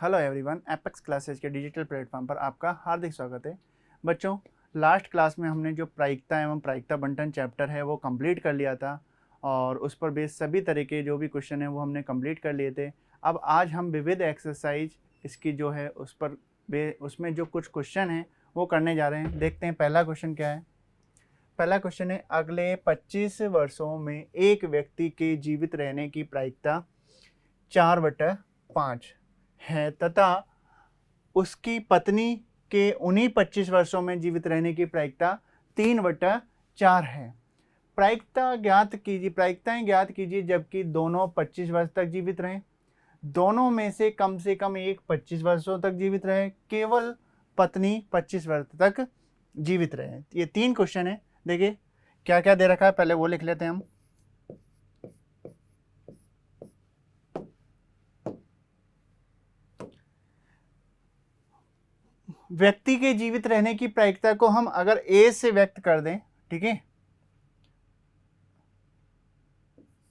Hello everyone, apex classes के digital platform पर आपका हार्दिक स्वागत है। बच्चों, लास्ट क्लास में हमने जो प्रायिकता एवं प्रायिकता बंटन चैप्टर है वो कंप्लीट कर लिया था और उस पर बेस सभी तरह के जो भी क्वेश्चन है वो हमने कंप्लीट कर लिए थे। अब आज हम विविध एक्सरसाइज इसकी जो है उस पर उसमें जो कुछ क्वेश्चन हैं वो करने जा रहे हैं। देखते हैं पहला क्वेश्चन क्या है। पहला क्वेश्चन है, अगले 25 वर्षों में एक व्यक्ति के जीवित रहने की प्रायिकता 4/5 है तथा उसकी पत्नी के उन्हीं 25 वर्षों में जीवित रहने की प्रायिकता 3/4 है। प्रायिकताएं ज्ञात कीजिए जबकि दोनों 25 वर्ष तक जीवित रहें। दोनों में से कम एक 25 वर्षों तक जीवित रहे, केवल पत्नी 25 वर्ष तक जीवित रहे। ये 3 क्वेश्चन है। देखिए क्या क्या दे रखा है, पहले वो लिख लेते हैं हम। व्यक्ति के जीवित रहने की प्रायिकता को हम अगर ए से व्यक्त कर दें, ठीक है,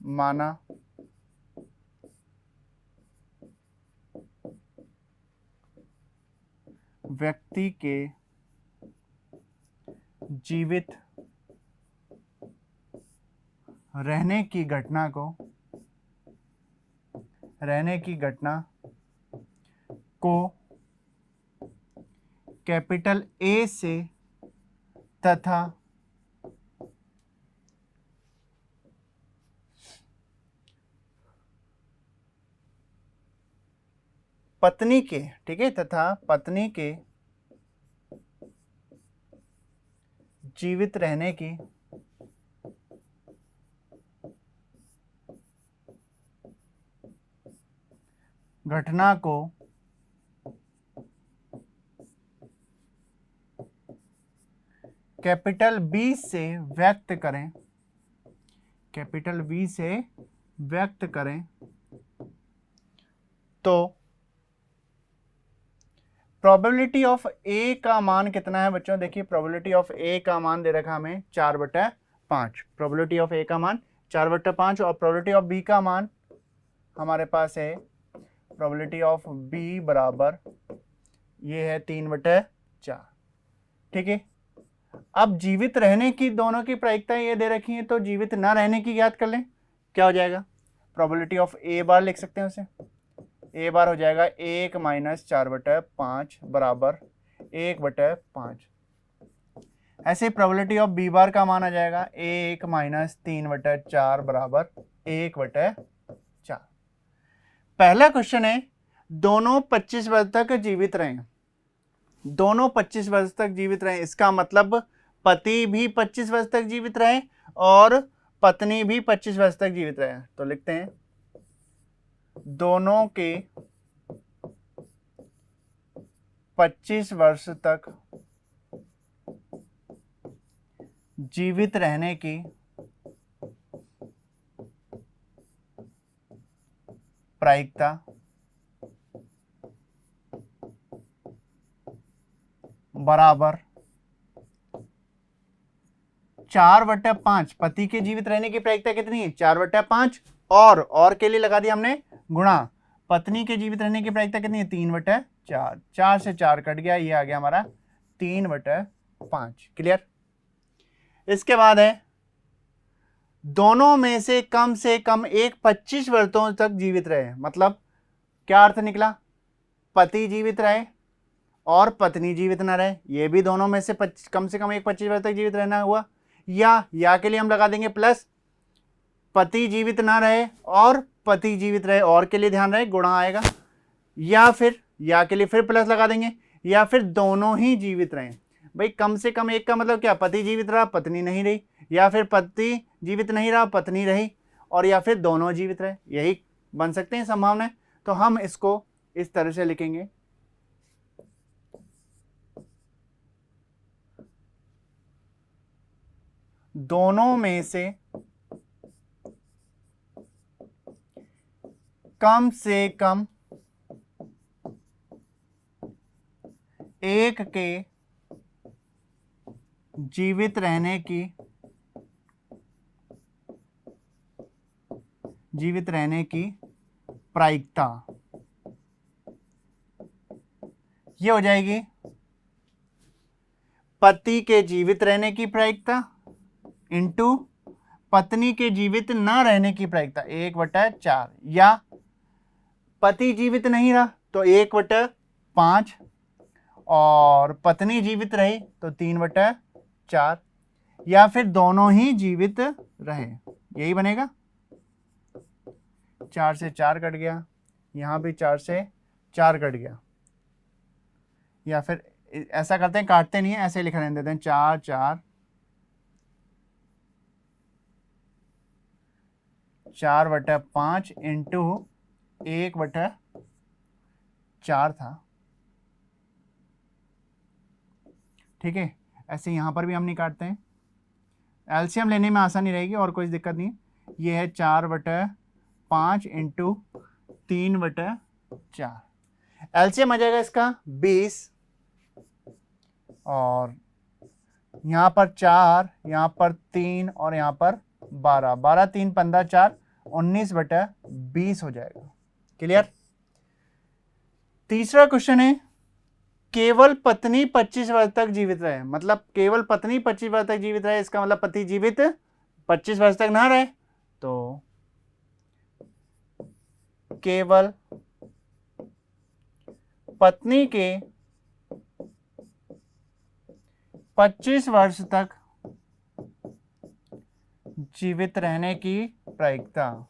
माना व्यक्ति के जीवित रहने की घटना को कैपिटल ए से तथा पत्नी के, ठीक है, तथा पत्नी के जीवित रहने की घटना को कैपिटल बी से व्यक्त करें, तो प्रोबेबिलिटी ऑफ ए का मान कितना है बच्चों? देखिए प्रोबेबिलिटी ऑफ ए का मान दे रखा हमें 4/5। प्रोबेबिलिटी ऑफ ए का मान 4/5 और प्रोबेबिलिटी ऑफ बी का मान हमारे पास है, प्रोबेबिलिटी ऑफ बी बराबर ये है 3/4। ठीक है, अब जीवित रहने की दोनों की प्रायिकता ये दे रखी है तो जीवित न रहने की याद कर लें। क्या हो जाएगा? प्रोबेबिलिटी ऑफ ए बार लिख सकते हैं उसे। ए बार हो जाएगा 1 - 4/5 बराबर 1/5। ऐसे प्रोबेबिलिटी ऑफ बी बार का मान आ जाएगा 1 - 3/4 बराबर 1/4। पहला क्वेश्चन है, दोनों 25 वर्ष तक जीवित रहें। दोनों 25 वर्ष तक जीवित रहें, इसका मतलब पति भी 25 वर्ष तक जीवित रहे और पत्नी भी 25 वर्ष तक जीवित रहे। तो लिखते हैं दोनों के 25 वर्ष तक जीवित रहने की प्रायिकता बराबर 4/5। पति के जीवित रहने की प्रायिकता कितनी है? 4/5 और के लिए लगा दिया हमने गुणा। पत्नी के जीवित रहने की प्रायिकता कितनी है? 3/4। 4 से 4 कट गया, ये आ गया हमारा 3/5। क्लियर? इसके बाद है, दोनों में से कम एक 25 वर्षों तक जीवित रहे। मतलब क्या अर्थ निकला? पति जीवित रहे और पत्नी जीवित न रहे, ये भी दोनों में से कम एक 25 वर्ष तक जीवित रहना हुआ। या के लिए हम लगा देंगे प्लस, पति जीवित ना रहे और पति जीवित रहे, और के लिए ध्यान रहे गुणा आएगा। या के लिए फिर प्लस लगा देंगे, या फिर दोनों ही जीवित रहे। भाई कम से कम एक का मतलब क्या? पति जीवित रहा पत्नी नहीं रही, या फिर पति जीवित नहीं रहा पत्नी रही, और या फिर दोनों जीवित रहे। यही बन सकते हैं संभावनाएं। तो हम इसको इस तरह से लिखेंगे, दोनों में से कम एक के जीवित रहने की प्रायिकता ये हो जाएगी पति के जीवित रहने की प्रायिकता इंटू पत्नी के जीवित न रहने की प्रायिकता 1/4, या पति जीवित नहीं रहा तो 1/5 और पत्नी जीवित रही तो 3/4, या फिर दोनों ही जीवित रहे, यही बनेगा। 4 से 4 कट गया, यहां भी 4 से 4 कट गया, या फिर ऐसा करते हैं, काटते नहीं है, ऐसे लिख रहने देते हैं 4 4 4/5 इंटू 1/4 था। ठीक है, ऐसे यहां पर भी हम नहीं काटते हैं, एलसीएम लेने में आसानी रहेगी और कोई दिक्कत नहीं। ये है 4/5 इंटू 3/4, एलसीएम आ जाएगा इसका 20, और यहाँ पर 4, यहाँ पर 3 और यहाँ पर 12, 12 3 15 4 19/20 हो जाएगा। क्लियर। तीसरा क्वेश्चन है, केवल पत्नी 25 वर्ष तक जीवित रहे, मतलब केवल पत्नी 25 वर्ष तक जीवित रहे, इसका मतलब पति जीवित 25 वर्ष तक ना रहे, तो केवल पत्नी के 25 वर्ष तक जीवित रहने की प्रायिकता,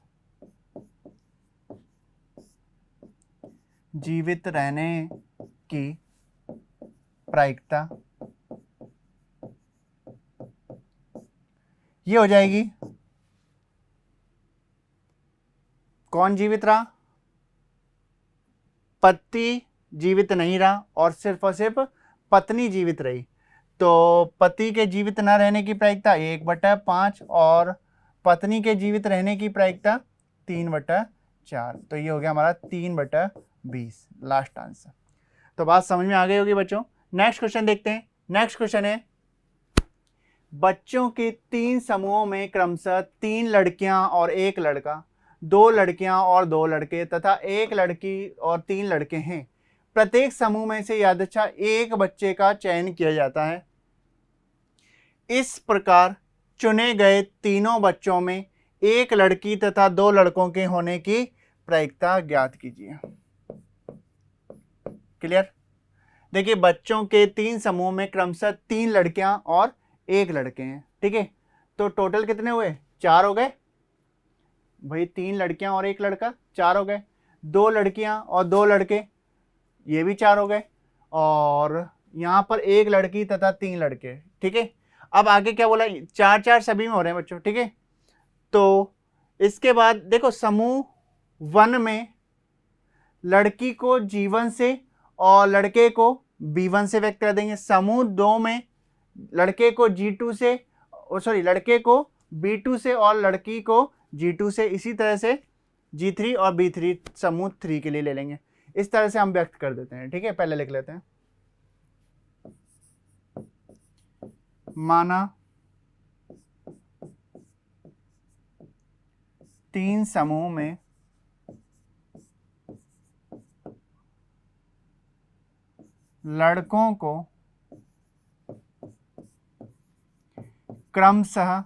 जीवित रहने की प्रायिकता ये हो जाएगी, कौन जीवित रहा, पति जीवित नहीं रहा और सिर्फ पत्नी जीवित रही, तो पति के जीवित न रहने की प्रायिकता 1/5 और पत्नी के जीवित रहने की प्रायिकता 3/4, तो ये हो गया हमारा 3/20 लास्ट आंसर। तो बात समझ में आ गई होगी बच्चों। नेक्स्ट क्वेश्चन देखते हैं। नेक्स्ट क्वेश्चन है, बच्चों के 3 समूहों में क्रमशः 3 लड़कियां और 1 लड़का, 2 लड़कियां और 2 लड़के तथा 1 लड़की और 3 लड़के हैं। प्रत्येक समूह में से यदृच्छा 1 बच्चे का चयन किया जाता है। इस प्रकार चुने गए तीनों बच्चों में 1 लड़की तथा 2 लड़कों के होने की प्रायिकता ज्ञात कीजिए। क्लियर। देखिए, बच्चों के 3 समूह में क्रमशः 3 लड़कियां और 1 लड़के हैं। ठीक है, तो टोटल कितने हुए, 4 हो गए भाई, 3 लड़कियां और 1 लड़का 4 हो गए, 2 लड़कियां और 2 लड़के ये भी 4 हो गए, और यहां पर 1 लड़की तथा 3 लड़के। ठीक है, अब आगे क्या बोला, 4 4 सभी में हो रहे हैं बच्चों। ठीक है, तो इसके बाद देखो, समूह 1 में लड़की को G1 से और लड़के को B1 से व्यक्त कर देंगे। समूह 2 में लड़के को G2 से, लड़के को B2 से और लड़की को G2 से, इसी तरह से G3 और B3 समूह 3 के लिए ले लेंगे। इस तरह से हम व्यक्त कर देते हैं। ठीक है, पहले लिख लेते हैं, माना 3 समूह में लड़कों को क्रमशः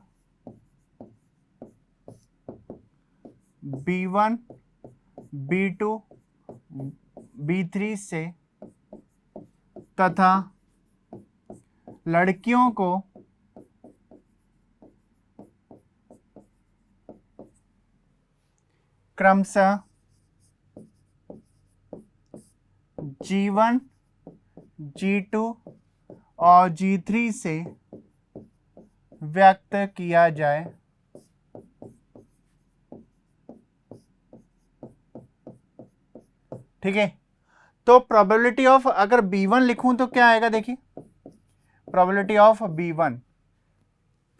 B1, B2, B3 से तथा लड़कियों को क्रमशः G1, G2 और G3 से व्यक्त किया जाए। ठीक है, तो प्रोबेबिलिटी ऑफ, अगर B1 लिखूं तो क्या आएगा, देखिए प्रोबेबिलिटी ऑफ B1,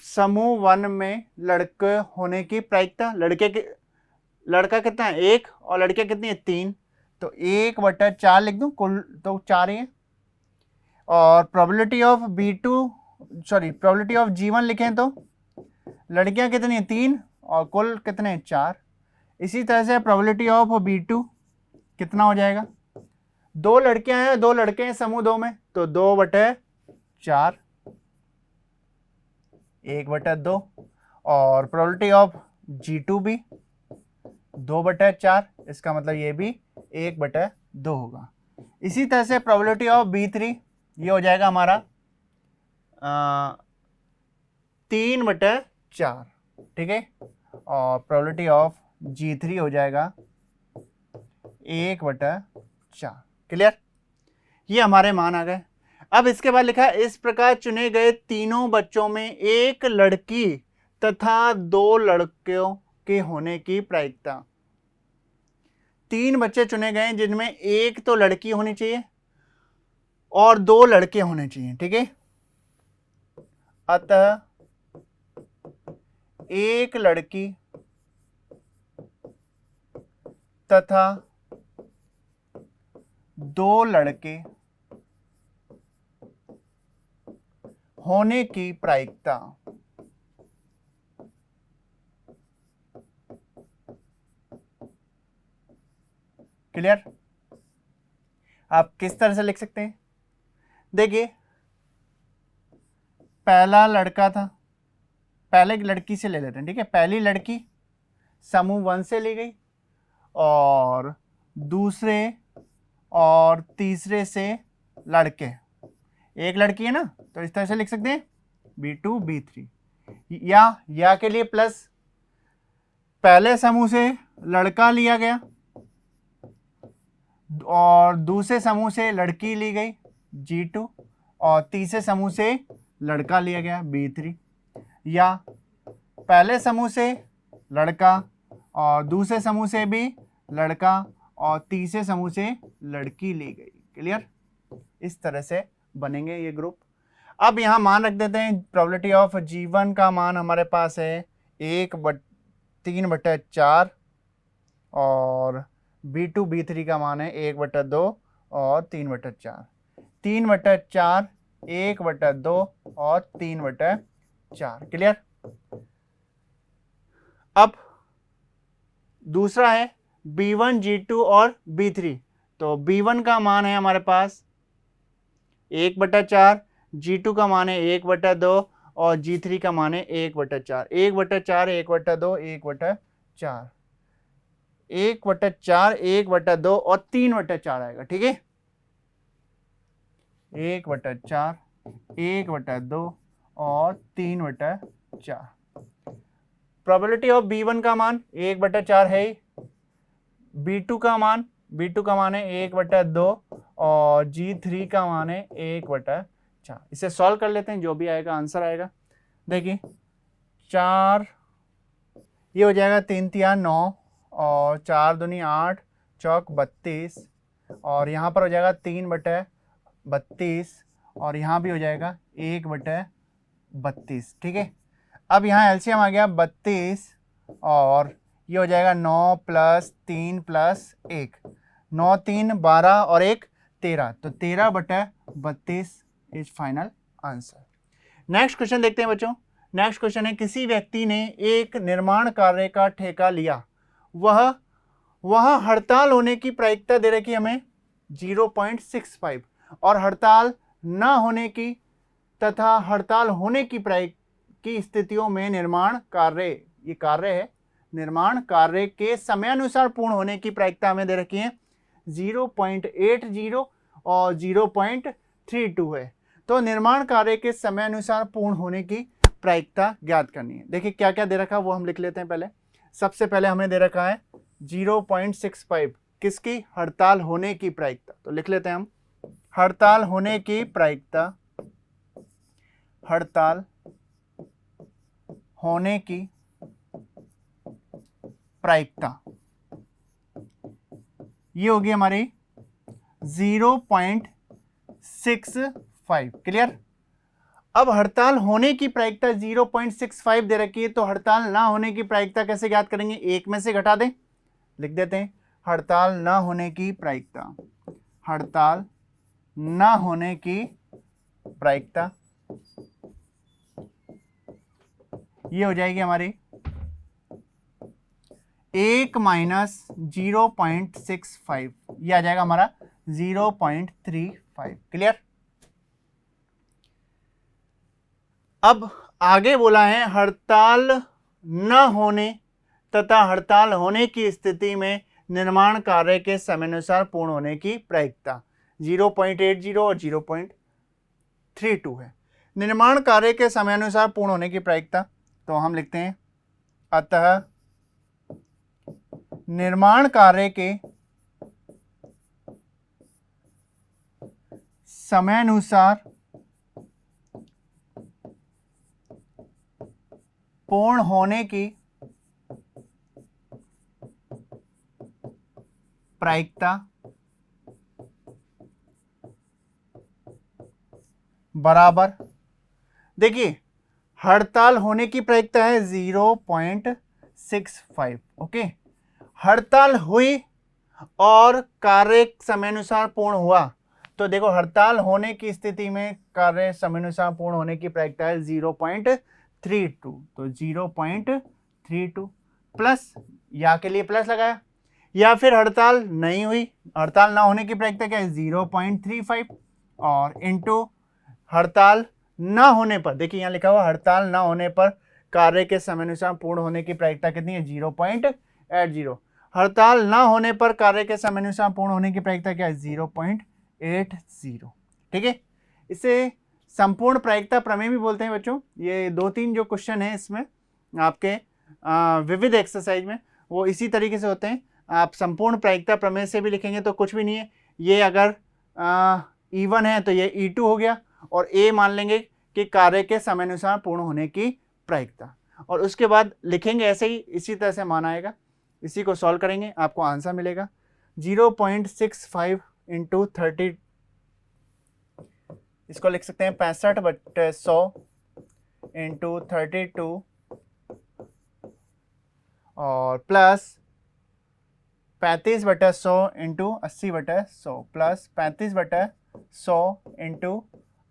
समूह 1 में लड़के होने की प्रायिकता, लड़का कितना है 1 और लड़कियां कितनी है 3, तो 1/4 लिख दूं, कुल तो 4 ही है। और probability of probability of G1 लिखें तो लड़कियां कितनी है 3 और कुल कितने 4। इसी तरह से प्रोबेबिलिटी ऑफ B2 कितना हो जाएगा, दो लड़कियां हैं, दो लड़के हैं समूह 2 में, तो 2/4, 1/2, और प्रोबेबिलिटी ऑफ G2 भी 2/4, इसका मतलब ये भी 1/2 होगा। इसी तरह से प्रोबेबिलिटी ऑफ B3 ये हो जाएगा हमारा 3/4, ठीक है, और प्रोबेबिलिटी ऑफ G3 हो जाएगा 1/4। क्लियर? ये हमारे मान आ गए। अब इसके बाद लिखा है इस प्रकार चुने गए तीनों बच्चों में एक लड़की तथा 2 लड़कों के होने की प्रायिकता। 3 बच्चे चुने गए जिनमें एक तो लड़की होनी चाहिए और 2 लड़के होने चाहिए, ठीक है। अतः एक लड़की तथा 2 लड़के होने की प्रायिकता क्लियर? आप किस तरह से लिख सकते हैं? देखिए, पहला लड़का था, पहले एक लड़की से ले लेते हैं, ठीक है। पहली लड़की समूह 1 से ली गई और दूसरे और तीसरे से लड़के, एक लड़की है ना, तो इस तरह से लिख सकते हैं B2 B3, या के लिए प्लस, पहले समूह से लड़का लिया गया और दूसरे समूह से लड़की ली गई G2 और तीसरे समूह से लड़का लिया गया B3, या पहले समूह से लड़का और दूसरे समूह से भी लड़का और तीसरे समूह से लड़की ली गई। क्लियर? इस तरह से बनेंगे ये ग्रुप। अब यहाँ मान रख देते हैं। प्रोबेबिलिटी ऑफ G1 का मान हमारे पास है 3/4 और B2 B3 का मान है 1/2 और 3/4। 3/4, 1/2 और 3/4। क्लियर? अब दूसरा है B1 G2 और B3। तो B1 का मान है हमारे पास 1/4, G2 का मान है 1/2 और G3 का मान है 1/4। 1/4, 1/2, 1/4, 1/4, 1/2 और 3/4 आएगा, ठीक है। 1/4, 1/2 और 3/4। प्रोबेबिलिटी ऑफ B1 का मान 1/4 है ही, B2 का मान है 1/2 और G3 का मान है 1/4। इसे सॉल्व कर लेते हैं, जो भी आएगा आंसर आएगा। देखिए 4, ये हो जाएगा 3 तिया 9 और 4 दूनी 8, चौक 32 और यहाँ पर हो जाएगा 3/32 और यहाँ भी हो जाएगा 1/32, ठीक है। अब यहाँ एलसीएम आ गया 32 और ये हो जाएगा 9 + 3 + 1, 9 3 12 और 1 13, तो 13/32 is final answer. Next question देखते हैं बच्चों। नेक्स्ट क्वेश्चन है किसी व्यक्ति ने एक निर्माण कार्य का ठेका लिया, वह हड़ताल होने की प्रायिकता दे रखी हमें 0.65 और हड़ताल न होने की तथा हड़ताल होने की स्थितियों में निर्माण कार्य, ये कार्य है, निर्माण कार्य के समयानुसार पूर्ण होने की प्रायिकता हमें दे रखी है 0.80 और 0.32 है। तो निर्माण कार्य के समयानुसार पूर्ण होने की प्रायिकता ज्ञात करनी है। देखिए क्या क्या दे रखा है वो हम लिख लेते हैं। पहले सबसे पहले हमें दे रखा है 0.65, किसकी? हड़ताल होने की प्रायिकता। तो लिख लेते हैं हम हड़ताल होने की प्रायिकता, हड़ताल होने की प्रायिकता ये होगी हमारी 0.65। क्लियर? अब हड़ताल होने की प्रायिकता 0.65 दे रखी है, तो हड़ताल ना होने की प्रायिकता कैसे ज्ञात करेंगे? एक में से घटा दें, लिख देते हैं हड़ताल ना होने की प्रायिकता, हड़ताल ना होने की प्रायिकता ये हो जाएगी हमारी 1 - 0.65, ये आ जाएगा हमारा 0.35। क्लियर। अब आगे बोला है हड़ताल न होने तथा हड़ताल होने की स्थिति में निर्माण कार्य के समयानुसार पूर्ण होने की प्रायिकता 0.80 और 0.32 है। निर्माण कार्य के समयानुसार पूर्ण होने की प्रायिकता, तो हम लिखते हैं अतः निर्माण कार्य के समयानुसार पूर्ण होने की प्रायिकता बराबर, देखिए हड़ताल होने की प्रायिकता है 0.65। ओके, हड़ताल हुई और कार्य समयानुसार पूर्ण हुआ, तो देखो हड़ताल होने की स्थिति में कार्य समयानुसार पूर्ण होने की प्रायिकता है 0.32, तो 0.32 प्लस, या के लिए प्लस लगाया, या फिर हड़ताल नहीं हुई, हड़ताल ना होने की प्रायिकता क्या है 0.35 और इनटू हड़ताल ना होने पर, देखिए यहाँ लिखा हुआ हड़ताल ना होने पर कार्य के समयानुसार पूर्ण होने की प्रायिकता कितनी है 0.80। हड़ताल ना होने पर कार्य के समयानुसार पूर्ण होने की प्रायिकता क्या है 0.80। ठीक है, इसे संपूर्ण प्रायिकता प्रमेय भी बोलते हैं बच्चों। ये 2-3 जो क्वेश्चन है इसमें आपके विविध एक्सरसाइज में वो इसी तरीके से होते हैं। आप संपूर्ण प्रायिकता प्रमेय से भी लिखेंगे तो कुछ भी नहीं है, ये अगर E1 है तो ये E2 हो गया, और ए मान लेंगे कि कार्य के समयानुसार पूर्ण होने की प्रायिकता, और उसके बाद लिखेंगे ऐसे ही, इसी तरह से मान आएगा। इसी को सॉल्व करेंगे, आपको आंसर मिलेगा 0.65 इंटू 30, इसको लिख सकते हैं 65/100 इंटू 32 और plus 35/100 into 80/100 plus 35/100 into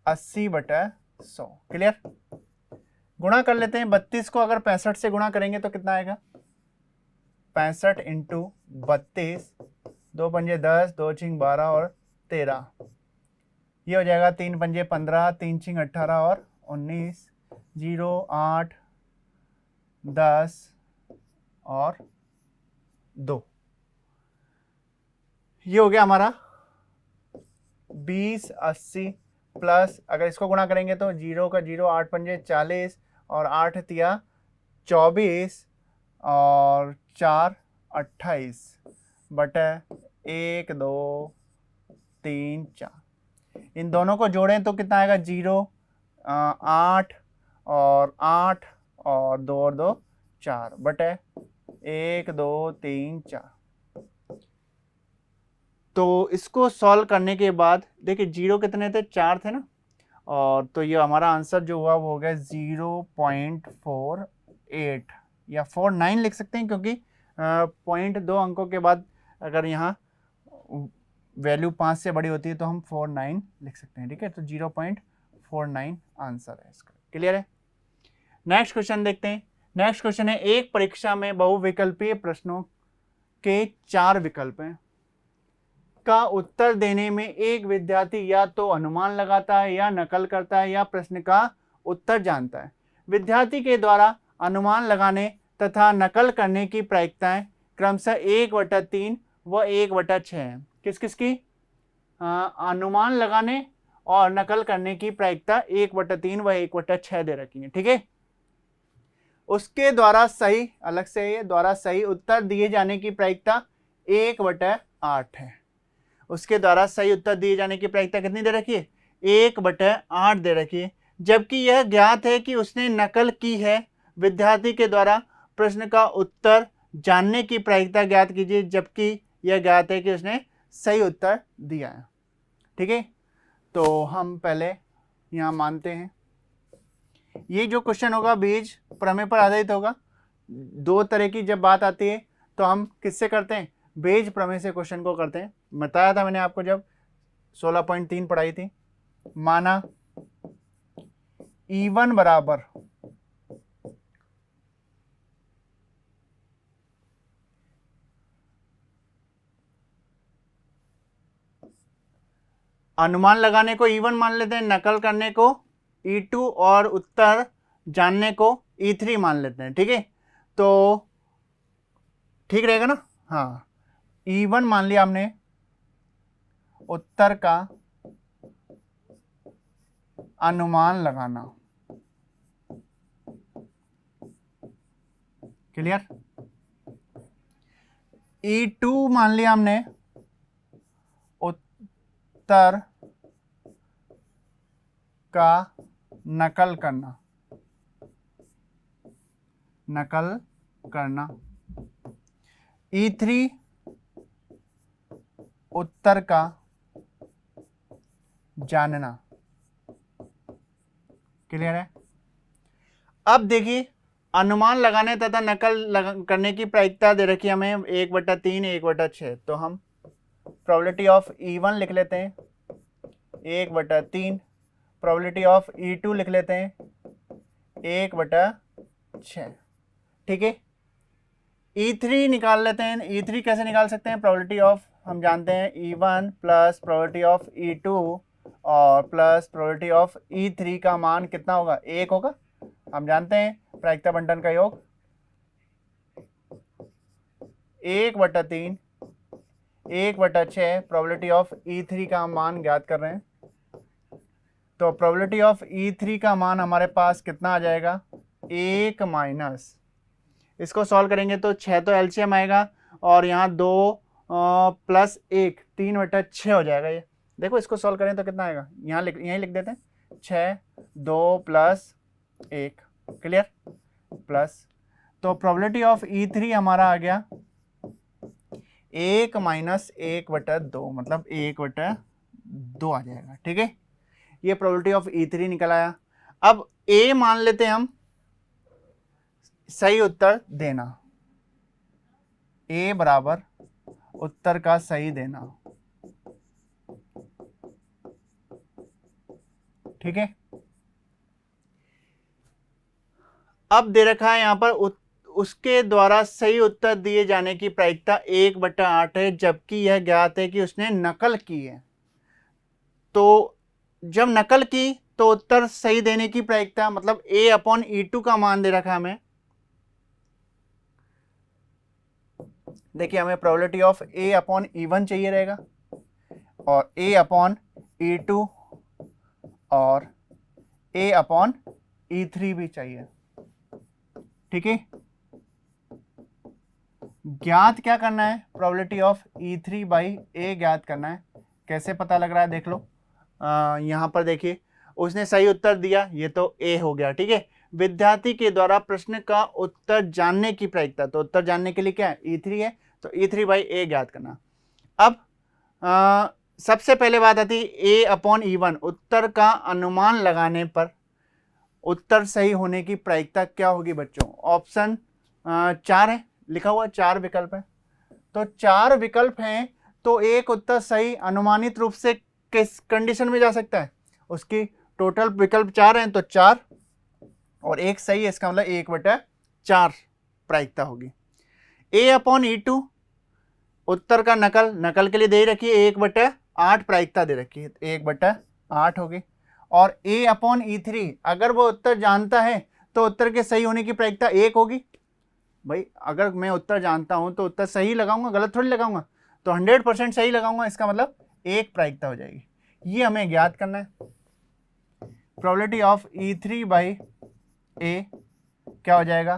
80/100। Clear. गुणा कर लेते हैं, 32 को अगर 65 से गुणा करेंगे तो कितना आएगा 65 इंटू 32, 2 पंजे 10, 2 छिंग 12 और 13, ये हो जाएगा 3 पंजे 15, 3 छिंग 18 और 19, 0 8 10 और 2, ये हो गया हमारा 20 80 प्लस, अगर इसको गुणा करेंगे तो 0 का 0, 8 पंजे 40 और 8 तिया 24 और 4 28 बटे 1 2 3 4, इन दोनों को जोड़ें तो कितना आएगा 0 8 और 8 और 2 और 2 4 बटे 1 2 3 4। तो इसको सॉल्व करने के बाद देखिए 0 कितने थे 4 थे ना, और तो ये हमारा आंसर जो हुआ वो हो गया 0.48 या 49 लिख सकते हैं, क्योंकि पॉइंट 2 अंकों के बाद अगर यहाँ वैल्यू 5 से बड़ी होती है तो हम 49 लिख सकते हैं। ठीक है, तो 0.49 आंसर है इसका। क्लियर है। नेक्स्ट क्वेश्चन देखते हैं। नेक्स्ट क्वेश्चन है, एक परीक्षा में बहुविकल्पीय प्रश्नों के 4 विकल्प हैं का उत्तर देने में एक विद्यार्थी या तो अनुमान लगाता है या नकल करता है या प्रश्न का उत्तर जानता है। विद्यार्थी के द्वारा अनुमान लगाने तथा नकल करने की प्रायिकताएं क्रमशः 1/3 व 1/6 है। किस किस की? अनुमान लगाने और नकल करने की प्रायिकता 1/3 व 1/6 दे रखी है। ठीक है, उसके द्वारा सही, अलग से ये द्वारा सही उत्तर दिए जाने की प्रायिकता 1/8 है। उसके द्वारा सही उत्तर दिए जाने की प्रायिकता कितनी दे रखी है 1/8 दे रखी है, जबकि यह ज्ञात है कि उसने नकल की है। विद्यार्थी के द्वारा प्रश्न का उत्तर जानने की प्रायिकता ज्ञात कीजिए, जबकि यह ज्ञात है कि उसने सही उत्तर दिया है। ठीक है, तो हम पहले यहाँ मानते हैं ये जो क्वेश्चन होगा बीज प्रमेय पर आधारित होगा। 2 तरह की जब बात आती है तो हम किससे करते हैं, बेज प्रमेय से क्वेश्चन को करते हैं। बताया था मैंने आपको जब 16.3 पढ़ाई थी। माना E1 बराबर अनुमान लगाने को E1 मान लेते हैं, नकल करने को E2 और उत्तर जानने को E3 मान लेते हैं। ठीक है, तो ठीक रहेगा ना। हाँ, E1 मान लिया हमने, उत्तर का अनुमान लगाना। क्लियर। E2 मान लिया हमने, उत्तर का नकल करना, नकल करना। E3 उत्तर का जानना। क्लियर है। अब देखिए, अनुमान लगाने तथा नकल करने की प्रायिकता दे रखी है हमें 1/3 1/6। तो हम प्रोबेबिलिटी ऑफ E1 लिख लेते हैं 1/3, प्रोबेबिलिटी ऑफ E2 लिख लेते हैं 1/6। ठीक है, E3 निकाल लेते हैं। E3 कैसे निकाल सकते हैं? प्रोबेबिलिटी ऑफ हम जानते हैं E1 plus probability of E2 और प्लस प्रोबेबिलिटी ऑफ E3 का मान कितना होगा? 1 होगा। हम जानते हैं प्रायिकता बंटन का योग 1/3 1/6। प्रोबेबिलिटी ऑफ E3 का मान ज्ञात कर रहे हैं, तो प्रोबेबिलिटी ऑफ E3 का मान हमारे पास कितना आ जाएगा? 1 माइनस, इसको सॉल्व करेंगे तो 6 तो एलसीएम आएगा और यहाँ 2 प्लस 1 3/6 हो जाएगा। ये देखो, इसको सॉल्व करें तो कितना आएगा? यहाँ यहीं लिख देते हैं 6 2 प्लस 1। क्लियर। प्लस, तो प्रोबेबिलिटी ऑफ E3 हमारा आ गया 1 माइनस 1/2, मतलब 1/2 आ जाएगा। ठीक है, ये प्रोबेबिलिटी ऑफ E3 निकल आया। अब A मान लेते हैं हम, सही उत्तर देना। A बराबर उत्तर का सही देना। ठीक है, अब दे रखा है यहां पर उसके द्वारा सही उत्तर दिए जाने की प्रायिकता 1/8 है, जबकि यह ज्ञात है कि उसने नकल की है। तो जब नकल की तो उत्तर सही देने की प्रायिकता, मतलब A/E2 का मान दे रखा है हमें। देखिए, हमें प्रोबेबिलिटी ऑफ A/E1 चाहिए रहेगा और A/E2 और A/E3 भी चाहिए। ठीक है, ज्ञात क्या करना है? प्रोबेबिलिटी ऑफ E3/A ज्ञात करना है। कैसे पता लग रहा है? देख लो, यहां पर देखिए, उसने सही उत्तर दिया, ये तो A हो गया। ठीक है, विद्यार्थी के द्वारा प्रश्न का उत्तर जानने की प्रायिकता, तो उत्तर जानने के लिए क्या है? E3 है, तो E3/A ज्ञात करना। अब सबसे पहले बात आती है A/E1, उत्तर का अनुमान लगाने पर उत्तर सही होने की प्रायिकता क्या होगी बच्चों? ऑप्शन 4 है, लिखा हुआ 4 विकल्प है, तो 4 विकल्प हैं, तो एक उत्तर सही अनुमानित रूप से किस कंडीशन में जा सकता है? उसकी टोटल विकल्प 4 हैं, तो 4 और एक सही है, इसका मतलब 1/4 प्रायिकता होगी। A/E2 उत्तर का नकल के लिए दे रखी है 1/8 प्रायिकता दे रखी है, 1/8 होगी। और A/E3 अगर वो उत्तर जानता है तो उत्तर के सही होने की प्रायिकता 1 होगी। भाई, अगर मैं उत्तर जानता हूं तो उत्तर सही लगाऊंगा, गलत थोड़ी लगाऊंगा, तो 100% सही लगाऊंगा, इसका मतलब 1 प्रायिकता हो जाएगी। ये हमें ज्ञात करना है। प्रोबेबिलिटी ऑफ E3/A क्या हो जाएगा?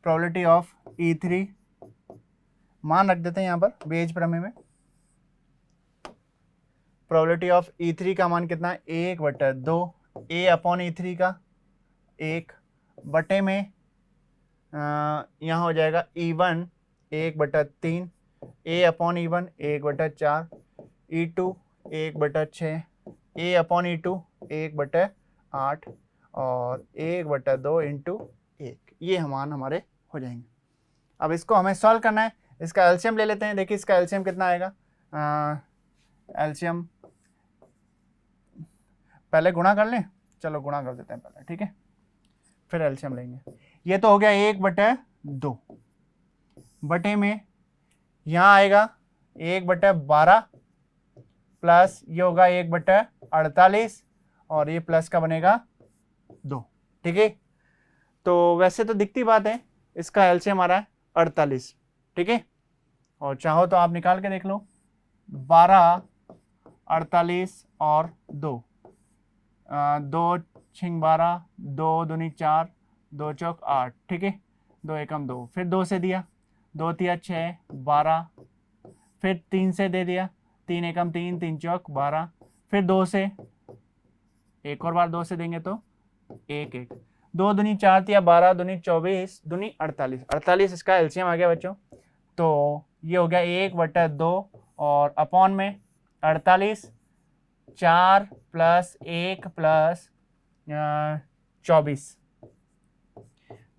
प्रोबेबिलिटी ऑफ E3 मान रख देते हैं यहां पर बेज प्रमेय में। प्रोबेबिलिटी ऑफ E3 का मान कितना है? 1/2। A/E3 का 1 बटे में यहाँ हो जाएगा E1 1/3, A/E1 1/4, E2 1/6, A/E2 1/8 और 1/2 इंटू 1। ये मान हमारे हो जाएंगे। अब इसको हमें सॉल्व करना है, इसका एलसीएम ले लेते हैं। देखिए, इसका एलसीएम कितना आएगा? एलसीएम पहले गुणा कर लें, चलो गुणा कर देते हैं पहले, ठीक है, फिर एलसीएम लेंगे। ये तो हो गया 1/2 बटे में यहाँ आएगा 1/12 प्लस ये होगा 1/48 और ये प्लस का बनेगा 2। ठीक है, तो वैसे तो दिखती बात है, इसका एलसीएम आ रहा है 48। ठीक है, और चाहो तो आप निकाल के देख लो, 12, 48 और 2, 2 छिंग 12, 2 दूनी 4, 2 चौक 8। ठीक है, 2 एकम 2, फिर 2 से दिया, 2 तिया 6, 12, फिर 3 से दे दिया, 3 एकम 3, 3 चौक 12, फिर 2 से, एक और बार 2 से देंगे तो 1 1, 2 दूनी 4 तिया 12, दूनी 24, दूनी 48, 48 इसका एलसीएम आ गया बच्चों। तो ये हो गया 1/2 और अपॉन में 48, 4 + 1 + 24,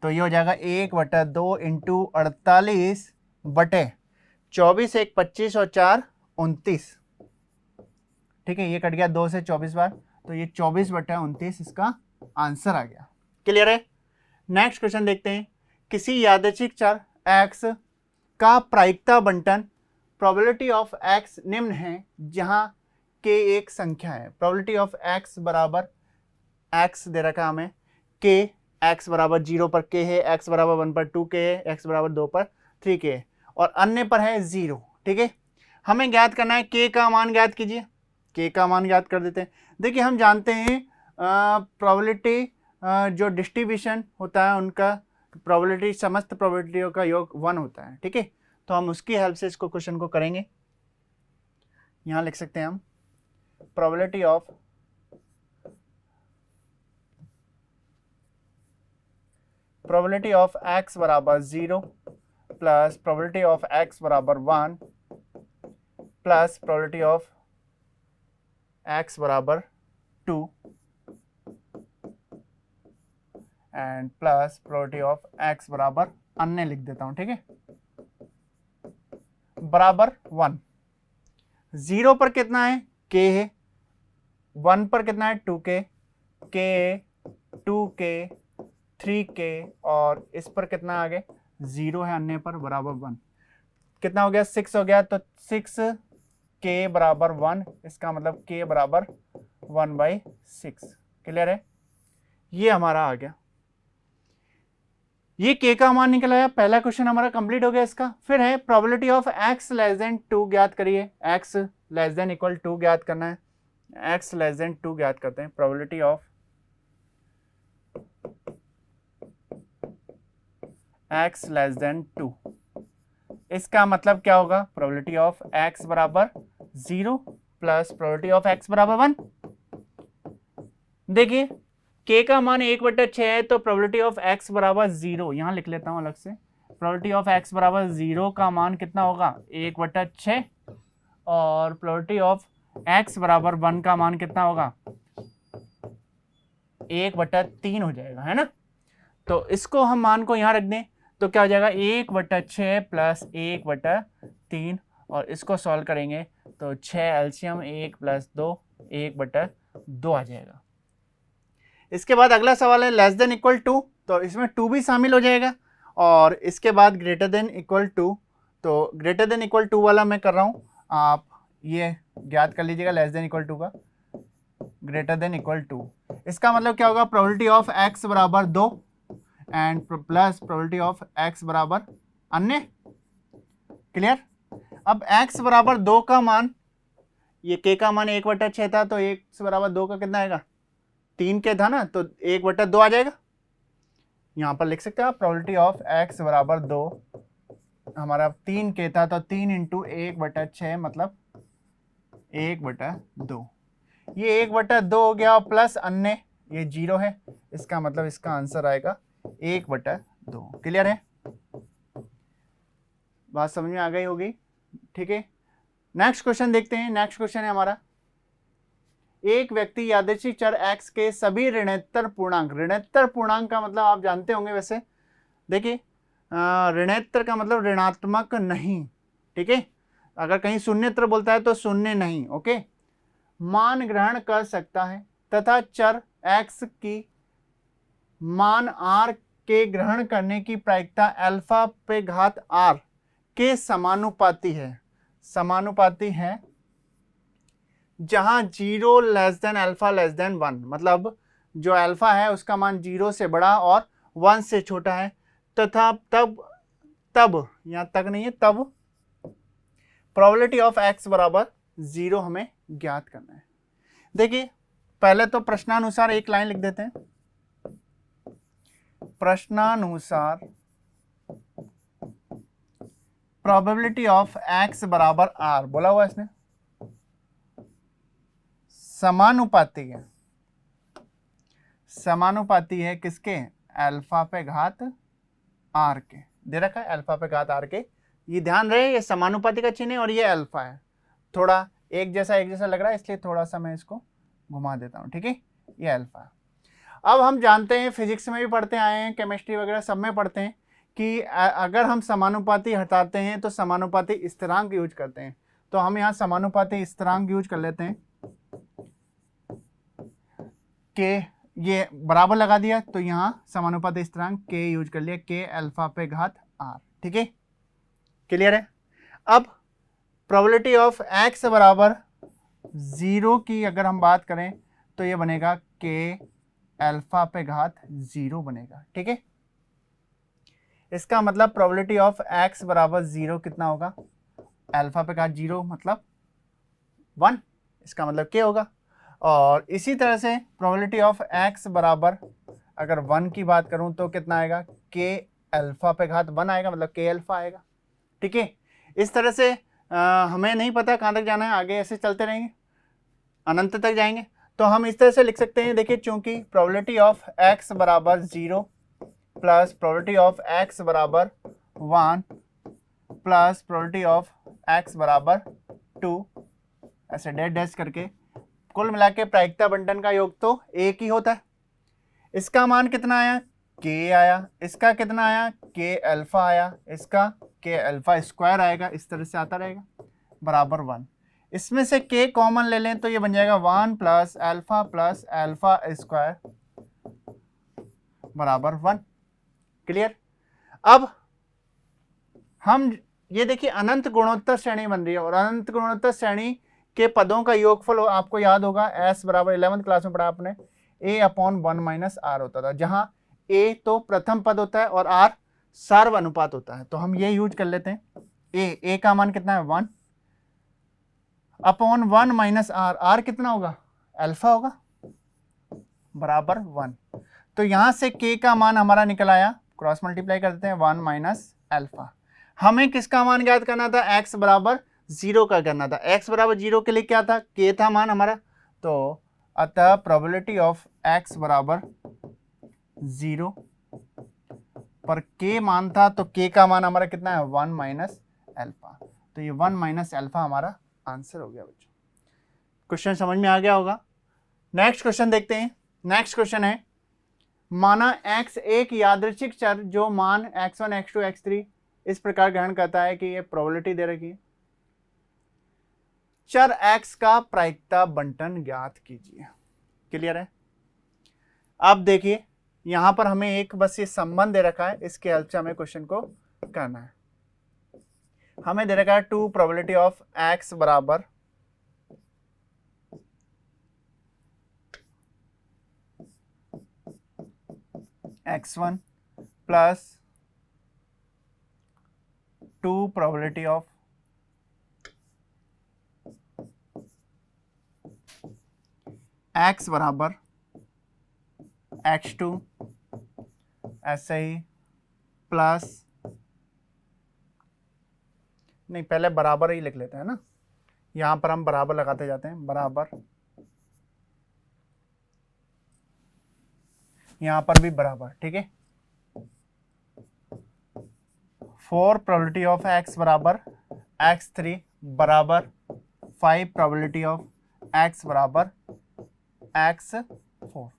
तो ये हो जाएगा 1/2 इंटू 48 बटे 24, 1 25 और 4 29। ठीक है, ये कट गया 2 से 24 बार, तो ये 24/29 इसका आंसर आ गया। क्लियर है? नेक्स्ट क्वेश्चन देखते हैं। किसी यादृच्छिक चर x का प्रायिकता बंटन प्रोबेबिलिटी ऑफ x निम्न है जहां k एक संख्या है। प्रोबेबिलिटी ऑफ x बराबर x दे रखा हमें, k x बराबर 0 पर k है, x बराबर 1 पर 2k है, x बराबर 2 पर 3k है और अन्य पर है 0। ठीक है, हमें ज्ञात करना है k का मान ज्ञात कीजिए। k का मान ज्ञात कर देते हैं। देखिए हम जानते हैं प्रोबेबिलिटी जो डिस्ट्रीब्यूशन होता है उनका प्रोबेबिलिटी समस्त प्रोबेबिलिटियों का योग 1 होता है। ठीक है, तो हम उसकी हेल्प से इसको क्वेश्चन को करेंगे। यहाँ लिख सकते हैं हम प्रोबेबिलिटी ऑफ x बराबर 0 प्लस प्रोबेबिलिटी ऑफ x बराबर 1 प्लस प्रोबेबिलिटी ऑफ x बराबर 2 and plus probability of x बराबर अन्य लिख देता हूं। ठीक है, बराबर 1। 0 पर कितना है? k है। 1 पर कितना है? 2k, k 2k 3k और इस पर कितना आ गया? 0 है अन्य पर, बराबर 1। कितना हो गया? 6 हो गया, तो 6k बराबर 1, इसका मतलब k बराबर 1/6। क्लियर है? ये हमारा आ गया, ये k का मान निकल आया। पहला क्वेश्चन हमारा कंप्लीट हो गया इसका। फिर है प्रोबेबिलिटी ऑफ x < 2 ज्ञात करिए। x < 2 ज्ञात करना है, x < 2 ज्ञात करते हैं। प्रोबेबिलिटी ऑफ x < 2, इसका मतलब क्या होगा? प्रोबेबिलिटी ऑफ x बराबर 0 प्लस प्रोबेबिलिटी ऑफ x बराबर 1। देखिए k का मान 1/6 है, तो प्रोबेबिलिटी ऑफ x बराबर 0 यहां लिख लेता हूं अलग से। प्रोबेबिलिटी ऑफ x बराबर 0 का मान कितना होगा? 1/6 और प्रोबेबिलिटी ऑफ x बराबर 1 का मान कितना होगा? 1/3 हो जाएगा, है ना। तो इसको हम मान को यहां रख दें तो क्या हो जाएगा? 1/6 प्लस 1/3 और इसको सॉल्व करेंगे तो 6 एलसीएम 1 + 2 1/2 आ जाएगा। इसके बाद अगला सवाल है लेस देन इक्वल टू, तो इसमें 2 भी शामिल हो जाएगा और इसके बाद ग्रेटर देन इक्वल टू, तो ग्रेटर देन इक्वल टू वाला मैं कर रहा हूँ, आप ये ज्ञात कर लीजिएगा लेस देन इक्वल टू का। ग्रेटर देन इक्वल टू इसका मतलब क्या होगा? प्रोबेबिलिटी ऑफ x बराबर 2 and plus probability of x बराबर अन्य। क्लियर? अब x बराबर 2 का मान, ये k का मान 1/6 था, तो 1 बराबर 2 का कितना आएगा? 3k था ना, तो 1/2 आ जाएगा। यहां पर लिख सकते हैं आप प्रोबेबिलिटी ऑफ x बराबर 2, हमारा 3k था तो 3 × 1/6 मतलब 1/2। ये 1/2 हो गया, प्लस अन्य ये 0 है, इसका मतलब इसका आंसर आएगा 1/2। क्लियर है? बात समझ में आ गई होगी। ठीक है, नेक्स्ट क्वेश्चन देखते हैं। नेक्स्ट क्वेश्चन है हमारा, एक व्यक्ति यादृच्छिक चर x के सभी ऋणोत्तर पूर्णांक, ऋणोत्तर पूर्णांक का मतलब आप जानते होंगे वैसे। देखिए ऋणोत्तर का मतलब ऋणात्मक नहीं। ठीक है, अगर कहीं शून्यत्र बोलता है तो शून्य नहीं। ओके, मान ग्रहण कर सकता है तथा चर x की मान r के ग्रहण करने की प्रायिकता अल्फा पे घात r के समानुपाती है। समानुपाती है जहां 0 less than alpha less than 1, मतलब जो अल्फा है उसका मान 0 से बड़ा और 1 से छोटा है, तथा तब यहां तक नहीं है, तब प्रोबेबिलिटी ऑफ x बराबर 0 हमें ज्ञात करना है। देखिए पहले तो प्रश्नानुसार एक लाइन लिख देते हैं। प्रश्नानुसार प्रोबेबिलिटी ऑफ x बराबर r, बोला हुआ इसने, समानुपाती है किसके, अल्फा पे घात r के, दे रखा है अल्फा पे घात r के। ये ध्यान रहे ये समानुपाती का चिन्ह है और ये अल्फा है, थोड़ा एक जैसा लग रहा है इसलिए थोड़ा सा मैं इसको घुमा देता हूं, ठीक है, ये अल्फा। अब हम जानते हैं, फिजिक्स में भी पढ़ते आए हैं, केमिस्ट्री वगैरह सब में पढ़ते हैं कि अगर हम समानुपाती हटाते हैं तो समानुपाती स्थिरांक यूज करते हैं। तो हम यहाँ समानुपाती स्थिरांक यूज कर लेते हैं के, ये बराबर लगा दिया तो यहाँ समानुपाती स्थिरांक के यूज कर लिया, के अल्फा पे घात r, ठीक है, क्लियर है। अब प्रोबेबिलिटी ऑफ x बराबर 0 की अगर हम बात करें तो ये बनेगा के अल्फा पे घात 0 बनेगा, ठीक है। इसका मतलब प्रोबेबिलिटी ऑफ x बराबर 0 कितना होगा, अल्फा पे घात 0 मतलब 1, इसका मतलब k होगा। और इसी तरह से प्रोबेबिलिटी ऑफ x बराबर अगर 1 की बात करूं तो कितना आएगा, k अल्फा पे घात 1 आएगा, मतलब k अल्फा आएगा, ठीक है। इस तरह से हमें नहीं पता कहाँ तक जाना है, आगे ऐसे चलते रहेंगे, अनंत तक जाएंगे। तो हम इस तरह से लिख सकते हैं, देखिए चूंकि प्रोबेबिलिटी ऑफ x बराबर 0 प्लस प्रोबेबिलिटी ऑफ x बराबर 1 प्लस प्रोबेबिलिटी ऑफ x बराबर 2, ऐसे डैश डैश करके कुल मिला के प्रायिकता बंटन का योग तो एक ही होता है। इसका मान कितना आया, k आया, इसका कितना आया, k अल्फा आया, इसका k अल्फा स्क्वायर आएगा, इस तरह से आता रहेगा, बराबर 1। इसमें से k कॉमन ले लें तो ये बन जाएगा 1 प्लस अल्फा स्क्वायर बराबर 1, क्लियर। अब हम ये देखिए अनंत गुणोत्तर श्रेणी बन रही है, और अनंत गुणोत्तर श्रेणी के पदों का योगफल आपको याद होगा, s बराबर 11th क्लास में पढ़ा आपने, a/1 - r होता था, जहां a तो प्रथम पद होता है और r सार्व अनुपात होता है। तो हम ये यूज कर लेते हैं, a का मान कितना है 1/1 - r, r कितना होगा, अल्फा होगा, बराबर 1। तो यहां से k का मान हमारा निकल आया, क्रॉस मल्टीप्लाई करते हैं, 1 - अल्फा। हमें किसका मान ज्ञात करना था, x बराबर 0 का करना था। x बराबर 0 के लिए क्या था, k था मान हमारा, तो अतः प्रोबेबिलिटी ऑफ x बराबर 0 पर k मान था, तो k का मान हमारा कितना है, 1 - अल्फा। तो ये 1 - अल्फा हमारा आंसर हो गया बच्चों। क्वेश्चन समझ में आ गया होगा। नेक्स्ट क्वेश्चन देखते हैं। नेक्स्ट क्वेश्चन है, माना x एक यादृच्छिक चर जो मान x1 x2 x3 इस प्रकार ग्रहण करता है कि ये प्रोबेबिलिटी दे रखी है, चर x का प्रायिकता बंटन ज्ञात कीजिए, क्लियर है। अब देखिए यहां पर हमें एक बस ये संबंध दे रखा है, इसके हेल्प से हमें क्वेश्चन को करना है। हमें दे रखा है 2 प्रोबेबिलिटी ऑफ x बराबर x1 plus 2 probability of x बराबर x2, ऐसे ही प्लस, नहीं पहले बराबर ही लिख लेते हैं ना, यहां पर हम बराबर लगाते जाते हैं, बराबर, यहां पर भी बराबर, ठीक है। 4 प्रोबेबिलिटी ऑफ x बराबर x3 बराबर 5 प्रोबेबिलिटी ऑफ x बराबर x4।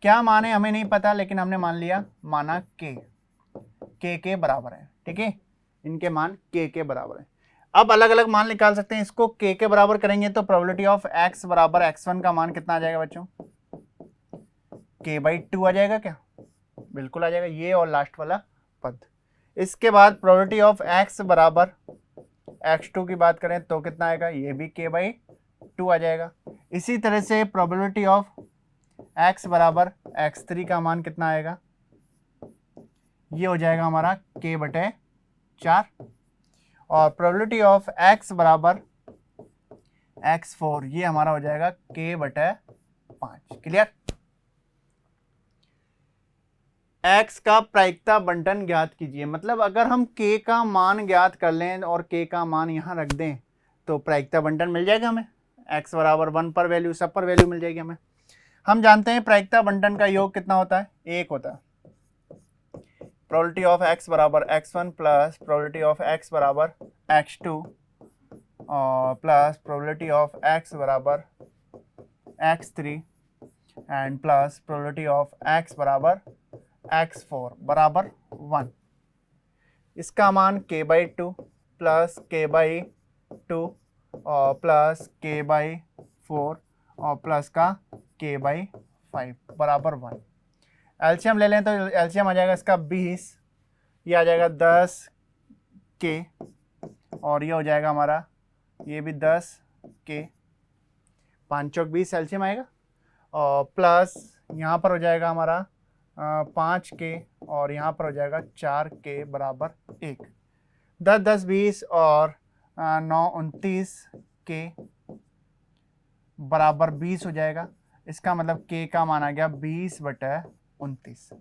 क्या माने हमें नहीं पता, लेकिन हमने मान लिया, माना k के बराबर है, ठीक है, इनके मान k के बराबर है। अब अलग अलग मान निकाल सकते हैं, इसको k के बराबर करेंगे तो प्रोबेबिलिटी ऑफ x बराबर x1 का मान कितना आ जाएगा बच्चों, k/2 आ जाएगा क्या, बिल्कुल आ जाएगा, ये और लास्ट वाला पद। इसके बाद प्रोबेबिलिटी ऑफ x बराबर x2 की बात करें तो कितना आएगा, ये भी k/2 2 आ जाएगा। इसी तरह से प्रोबेबिलिटी ऑफ x बराबर x3 का मान कितना आएगा, ये हो जाएगा हमारा k/4, और प्रोबेबिलिटी ऑफ x बराबर x4 ये हमारा हो जाएगा k/5। क्लियर। x का प्रायिकता बंटन ज्ञात कीजिए, मतलब अगर हम k का मान ज्ञात कर लें और k का मान यहाँ रख दें तो प्रायिकता बंटन मिल जाएगा हमें। x बराबर 1 पर वैल्यू, सब पर वैल्यू मिल जाएगी हमें। हम जानते हैं प्रायिकता बंटन का योग कितना होता है, 1 होता है। प्रोबेबिलिटी ऑफ x बराबर x1 plus probability of x बराबर x2 और प्लस प्रोबेबिलिटी ऑफ x बराबर x3 and plus probability of x बराबर x4 बराबर 1। इसका मान k/2 प्लस k/2 और प्लस k/4 और प्लस का k/5 बराबर 1। एलसीएम ले लें तो एलसीएम आ जाएगा इसका 20, ये आ जाएगा 10k और ये हो जाएगा हमारा ये भी 10k, 5 चौक 20 एलसीएम आएगा, और प्लस यहाँ पर हो जाएगा हमारा 5k और यहाँ पर हो जाएगा 4k बराबर 1। 10 10 20 और 9 29k बराबर 20 हो जाएगा। इसका मतलब k का मान आ गया 20/29।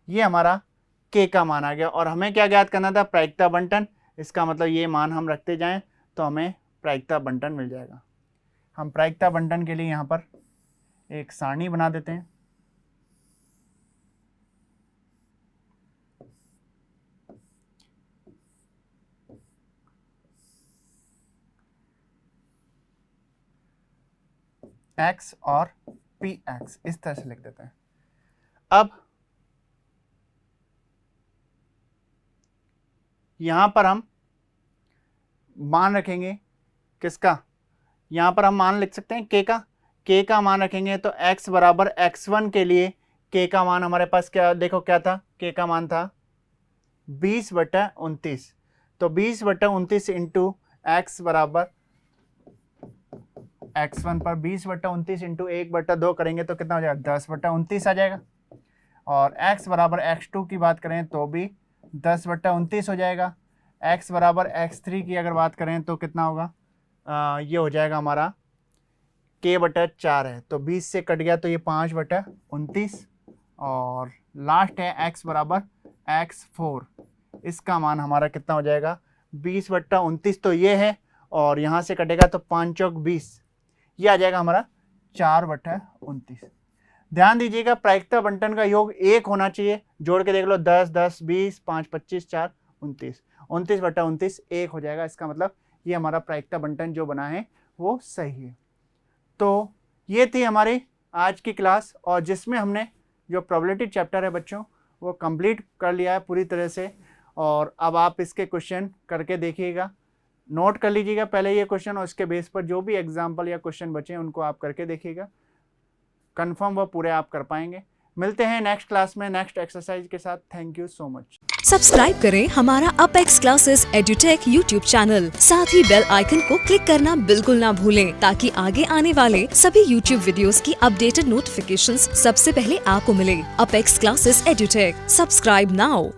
ये हमारा k का मान आ गया, और हमें क्या ज्ञात करना था, प्रायिकता बंटन। इसका मतलब ये मान हम रखते जाएं तो हमें प्रायिकता बंटन मिल जाएगा। हम प्रायिकता बंटन के लिए यहाँ पर एक सारणी बना देते हैं। x और px इस तरह से लिख देते हैं। अब यहां पर हम मान रखेंगे किसका, यहां पर हम मान लिख सकते हैं k का मान रखेंगे तो x बराबर x1 के लिए k का मान हमारे पास क्या, देखो क्या था, k का मान था 20/29। तो 20/29 इंटू x बराबर x1 पर 20/29 इंटू 1/2 करेंगे तो कितना हो जाएगा, 10/29 आ जाएगा। और x बराबर x2 की बात करें तो भी 10/29 हो जाएगा। x बराबर x3 की अगर बात करें तो कितना होगा, ये हो जाएगा हमारा k/4 है, तो 20 से कट गया तो ये 5/29। और लास्ट है x बराबर x4, इसका मान हमारा कितना हो जाएगा 20/29, तो ये है, और यहाँ से कटेगा तो 5 चौक 20, ये आ जाएगा हमारा 4/29। ध्यान दीजिएगा प्रायिकता बंटन का योग 1 होना चाहिए, जोड़ के देख लो 10 10 20 5 25 4 29, 29/29 1 हो जाएगा। इसका मतलब ये हमारा प्रायिकता बंटन जो बना है वो सही है। तो ये थी हमारी आज की क्लास, और जिसमें हमने जो प्रोबेबिलिटी चैप्टर है बच्चों वो कंप्लीट कर लिया है पूरी तरह से। और अब आप इसके क्वेश्चन करके देखिएगा, नोट कर लीजिएगा पहले ये क्वेश्चन, और उसके बेस पर जो भी एग्जाम्पल या क्वेश्चन बचे हैं उनको आप करके देखिएगा, कंफर्म वो पूरे आप कर पाएंगे। मिलते हैं नेक्स्ट क्लास में नेक्स्ट एक्सरसाइज के साथ। Thank you so much. Subscribe करें हमारा apex classes edutech YouTube channel, साथ ही बेल आइकन को क्लिक करना बिल्कुल ना भूलें, ताकि आगे आने वाले सभी यूट्यूब वीडियोस की अपडेटेड नोटिफिकेशंस सबसे पहले आपको मिले। Apex classes edutech, subscribe now.